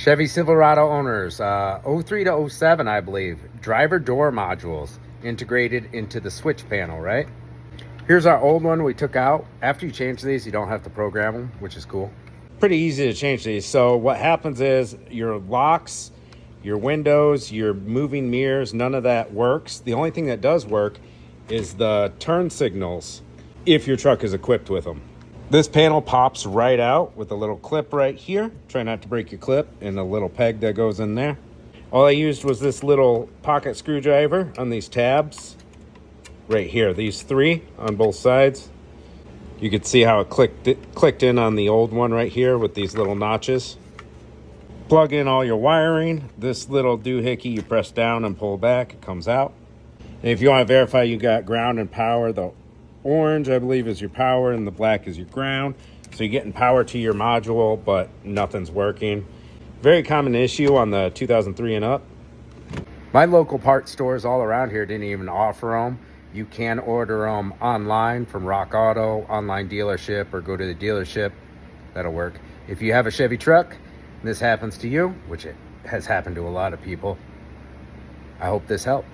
Chevy Silverado owners, '03 to '07, I believe. Driver door modules integrated into the switch panel, right? Here's our old one we took out. After you change these, you don't have to program them, which is cool. Pretty easy to change these. So what happens is your locks, your windows, your moving mirrors, none of that works. The only thing that does work is the turn signals, if your truck is equipped with them. This panel pops right out with a little clip right here. Try not to break your clip, and a little peg that goes in there. All I used was this little pocket screwdriver on these tabs right here, these three on both sides. You could see how it clicked in on the old one right here with these little notches. Plug in all your wiring. This little doohickey you press down and pull back, it comes out. And if you want to verify you got ground and power, the orange I believe is your power and the black is your ground. So you're getting power to your module, but nothing's working. Very common issue on the 2003 and up. My local parts stores all around here didn't even offer them. You can order them online from Rock Auto, online dealership, or go to the dealership. That'll work. If you have a Chevy truck, and this happens to you, which it has happened to a lot of people, I hope this helped.